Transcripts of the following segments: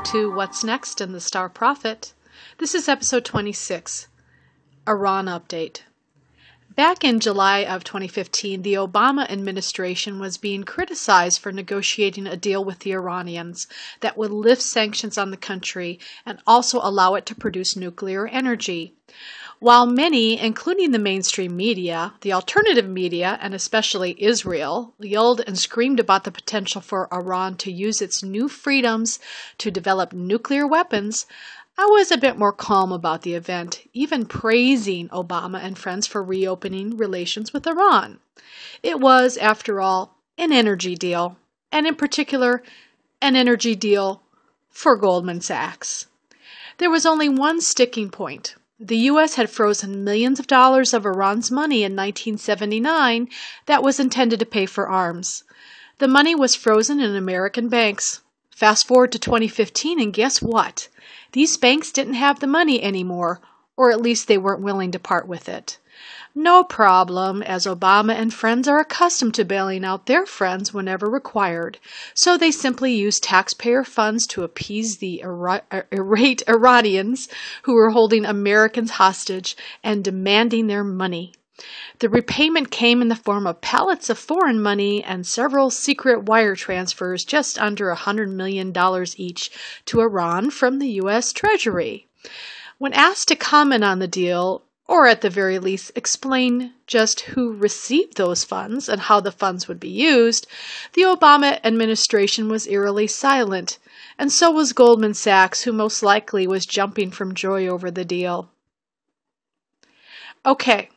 Welcome to What's Next in the Star Prophet. This is episode 26, Iran Update. Back in July of 2015, the Obama administration was being criticized for negotiating a deal with the Iranians that would lift sanctions on the country and also allow it to produce nuclear energy. While many, including the mainstream media, the alternative media, and especially Israel, yelled and screamed about the potential for Iran to use its new freedoms to develop nuclear weapons, I was a bit more calm about the event, even praising Obama and friends for reopening relations with Iran. It was, after all, an energy deal, and in particular, an energy deal for Goldman Sachs. There was only one sticking point. The U.S. had frozen millions of dollars of Iran's money in 1979 that was intended to pay for arms. The money was frozen in American banks. Fast forward to 2015, and guess what? These banks didn't have the money anymore, or at least they weren't willing to part with it. No problem, as Obama and friends are accustomed to bailing out their friends whenever required, so they simply used taxpayer funds to appease the irate Iranians who were holding Americans hostage and demanding their money. The repayment came in the form of pallets of foreign money and several secret wire transfers just under $100 million each to Iran from the U.S. Treasury. When asked to comment on the deal, or at the very least explain just who received those funds and how the funds would be used, the Obama administration was eerily silent, and so was Goldman Sachs, who most likely was jumping from joy over the deal. Okay,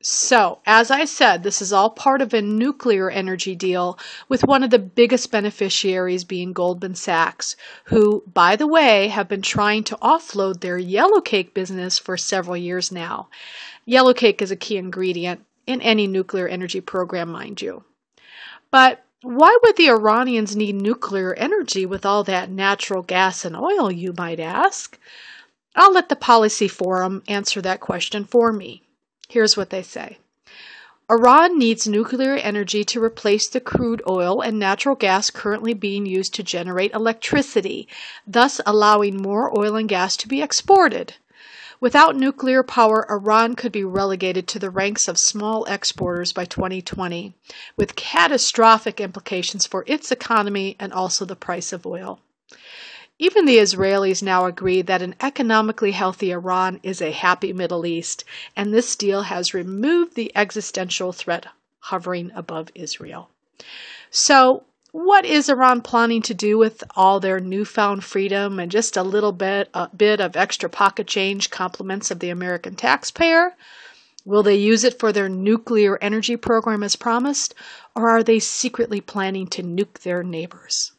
so as I said, this is all part of a nuclear energy deal with one of the biggest beneficiaries being Goldman Sachs, who, by the way, have been trying to offload their yellow cake business for several years now. Yellow cake is a key ingredient in any nuclear energy program, mind you. But why would the Iranians need nuclear energy with all that natural gas and oil, you might ask? I'll let the Policy Forum answer that question for me. Here's what they say. Iran needs nuclear energy to replace the crude oil and natural gas currently being used to generate electricity, thus allowing more oil and gas to be exported. Without nuclear power, Iran could be relegated to the ranks of small exporters by 2020, with catastrophic implications for its economy and also the price of oil. Even the Israelis now agree that an economically healthy Iran is a happy Middle East, and this deal has removed the existential threat hovering above Israel. So, what is Iran planning to do with all their newfound freedom and just a bit of extra pocket change compliments of the American taxpayer? Will they use it for their nuclear energy program as promised, or are they secretly planning to nuke their neighbors?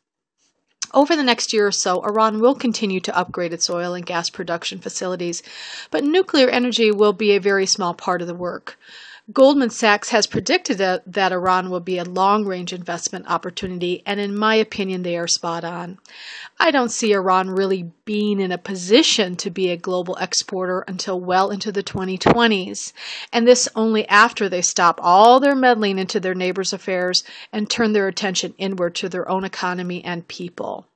Over the next year or so, Iran will continue to upgrade its oil and gas production facilities, but nuclear energy will be a very small part of the work. Goldman Sachs has predicted that Iran will be a long-range investment opportunity, and in my opinion, they are spot on. I don't see Iran really being in a position to be a global exporter until well into the 2020s, and this only after they stop all their meddling into their neighbors' affairs and turn their attention inward to their own economy and people.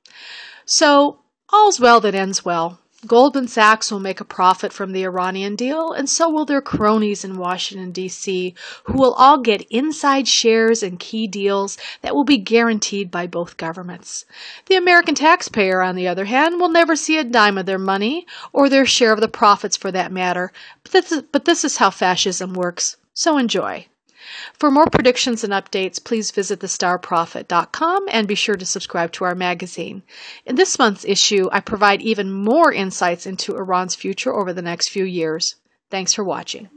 So, all's well that ends well. Goldman Sachs will make a profit from the Iranian deal, and so will their cronies in Washington, D.C., who will all get inside shares in key deals that will be guaranteed by both governments. The American taxpayer, on the other hand, will never see a dime of their money, or their share of the profits for that matter, but this is how fascism works, so enjoy. For more predictions and updates, please visit thestarprophet.com and be sure to subscribe to our magazine. In this month's issue, I provide even more insights into Iran's future over the next few years. Thanks for watching.